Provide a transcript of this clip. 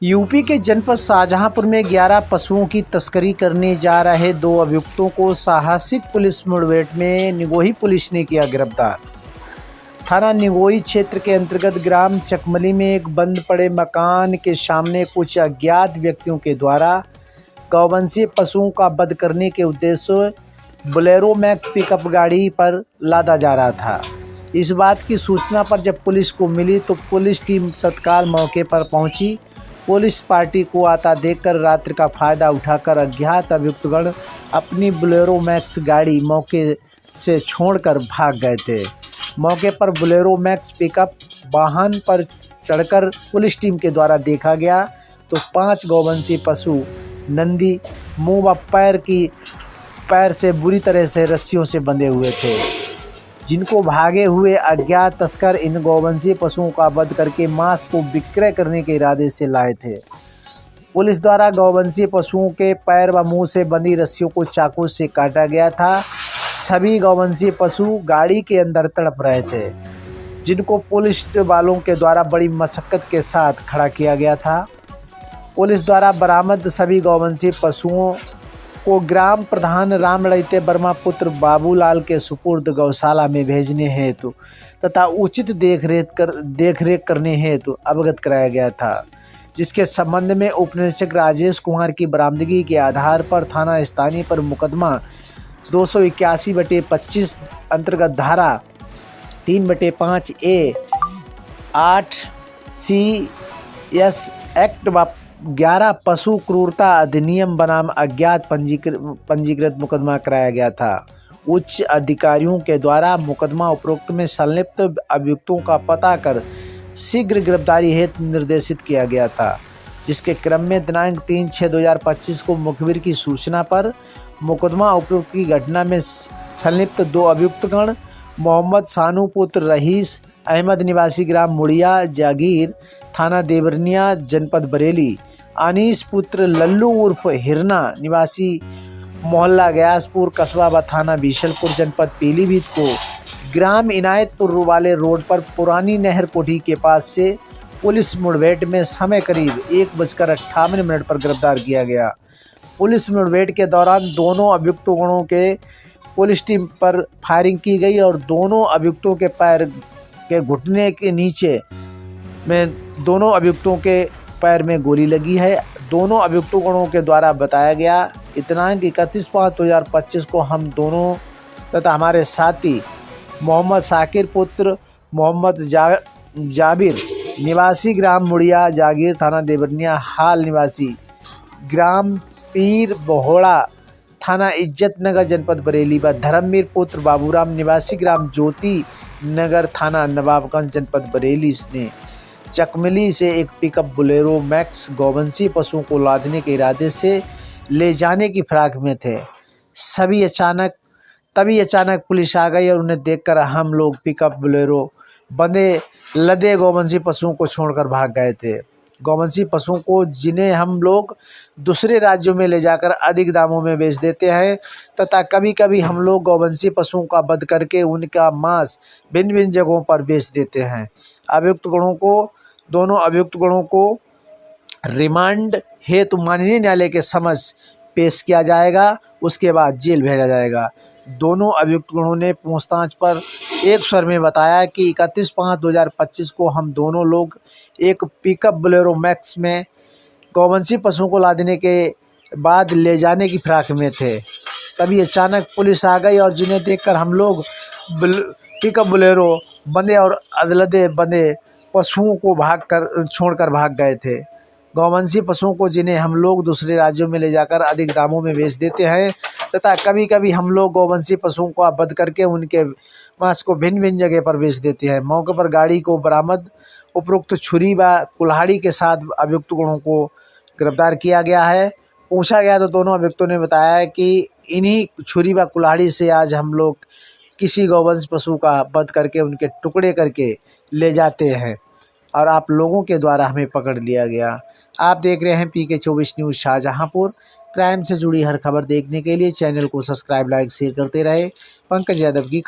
UP के जनपद शाहजहांपुर में 11 पशुओं की तस्करी करने जा रहे 2 अभियुक्तों को साहसिक पुलिस मुठभेड़ में निगोही पुलिस ने किया गिरफ्तार। थाना निगोही क्षेत्र के अंतर्गत ग्राम चकमली में एक बंद पड़े मकान के सामने कुछ अज्ञात व्यक्तियों के द्वारा गौवंशीय पशुओं का वध करने के उद्देश्य से बोलेरो मैक्स पिकअप गाड़ी पर लादा जा रहा था। इस बात की सूचना पर जब पुलिस को मिली तो पुलिस टीम तत्काल मौके पर पहुंची। पुलिस पार्टी को आता देखकर रात्रि का फायदा उठाकर अज्ञात अभियुक्तगण अपनी बोलेरो मैक्स गाड़ी मौके से छोड़कर भाग गए थे। मौके पर बोलेरो मैक्स पिकअप वाहन पर चढ़कर पुलिस टीम के द्वारा देखा गया तो 5 गौवंशीय पशु नंदी मुंह व पैर से बुरी तरह से रस्सियों से बंधे हुए थे, जिनको भागे हुए अज्ञात तस्कर इन गौवंशीय पशुओं का वध करके मांस को विक्रय करने के इरादे से लाए थे। पुलिस द्वारा गौवंशीय पशुओं के पैर व मुंह से बंधी रस्सियों को चाकू से काटा गया था। सभी गौवंशीय पशु गाड़ी के अंदर तड़प रहे थे, जिनको पुलिस वालों के द्वारा बड़ी मशक्कत के साथ खड़ा किया गया था। पुलिस द्वारा बरामद सभी गौवंशीय पशुओं को ग्राम प्रधान राम लड़ते वर्मा पुत्र बाबूलाल के सुपुर्द गौशाला में भेजने हेतु तथा उचित देखरेख करने हेतु अवगत कराया गया था, जिसके संबंध में उपनिरीक्षक राजेश कुमार की बरामदगी के आधार पर थाना स्थानीय पर मुकदमा 281/25 अंतर्गत धारा 3/5 A 8 CS एक्ट व 11 पशु क्रूरता अधिनियम बनाम अज्ञात पंजीकृत मुकदमा कराया गया था। उच्च अधिकारियों के द्वारा मुकदमा उपरोक्त में संलिप्त अभियुक्तों का पता कर शीघ्र गिरफ्तारी हेतु निर्देशित किया गया था, जिसके क्रम में दिनांक 3/6/2025 को मुखबिर की सूचना पर मुकदमा उपरोक्त की घटना में संलिप्त 2 अभियुक्तगण मोहम्मद सानू पुत्र रहीस अहमद निवासी ग्राम मुड़िया जागीर थाना देवरिया जनपद बरेली, अनीस पुत्र लल्लू उर्फ हिरना निवासी मोहल्ला गयासपुर कस्बा व थाना बीशलपुर जनपद पीलीभीत को ग्राम इनायतपुर वाले रोड पर पुरानी नहर कोठी के पास से पुलिस मुठभेड़ में समय करीब 1:58 पर गिरफ्तार किया गया। पुलिस मुठभेड़ के दौरान दोनों अभियुक्तगणों के पुलिस टीम पर फायरिंग की गई और दोनों अभियुक्तों के पैर के घुटने के नीचे में दोनों अभियुक्तों के पैर में गोली लगी है। दोनों अभियुक्तगणों के द्वारा बताया गया दिनांक 31/5/2025 को हम दोनों तथा हमारे साथी मोहम्मद साकिर पुत्र मोहम्मद जाबिर निवासी ग्राम मुड़िया जागीर थाना देवरिया हाल निवासी ग्राम पीर बहोड़ा थाना इज्जत नगर जनपद बरेली व धर्मवीर पुत्र बाबूराम निवासी ग्राम ज्योति नगर थाना नवाबगंज जनपद बरेली ने चकमली से एक पिकअप बोलेरो मैक्स गौवंशीय पशुओं को लादने के इरादे से ले जाने की फिराक में थे। तभी अचानक पुलिस आ गई और उन्हें देखकर हम लोग पिकअप बोलेरो बंधे लदे गौवंशीय पशुओं को छोड़कर भाग गए थे। गौवंशीय पशुओं को जिन्हें हम लोग दूसरे राज्यों में ले जाकर अधिक दामों में बेच देते हैं तथा कभी कभी हम लोग गौवंशीय पशुओं का वध करके उनका मांस भिन्न भिन्न जगहों पर बेच देते हैं। दोनों अभियुक्तगणों को रिमांड हेतु माननीय न्यायालय के समक्ष पेश किया जाएगा, उसके बाद जेल भेजा जाएगा। दोनों अभियुक्तगणों ने पूछताछ पर एक स्वर में बताया कि 31/5/2025 को हम दोनों लोग एक पिकअप बोलेरो मैक्स में गौवंशीय पशुओं को लादने के बाद ले जाने की फिराक में थे। तभी अचानक पुलिस आ गई और जिन्हें देखकर हम लोग पिकअप बोलेरो बंधे और अदलदे बंधे पशुओं को छोड़कर भाग गए थे। गौवंशीय पशुओं को जिन्हें हम लोग दूसरे राज्यों में ले जाकर अधिक दामों में बेच देते हैं तथा कभी कभी हम लोग गौवंशीय पशुओं का वध करके उनके मांस को भिन्न भिन्न जगह पर बेच देते हैं। मौके पर गाड़ी को बरामद उपरोक्त छुरी व कुल्हाड़ी के साथ अभियुक्तगणों को गिरफ्तार किया गया है। पूछा गया तो दोनों अभियुक्तों ने बताया कि इन्हीं छुरी व कुल्हाड़ी से आज हम लोग किसी गौवंश पशु का वध करके उनके टुकड़े करके ले जाते हैं और आप लोगों के द्वारा हमें पकड़ लिया गया। आप देख रहे हैं PK 24 न्यूज़ शाहजहांपुर। क्राइम से जुड़ी हर खबर देखने के लिए चैनल को सब्सक्राइब, लाइक, शेयर करते रहे। पंकज यादव की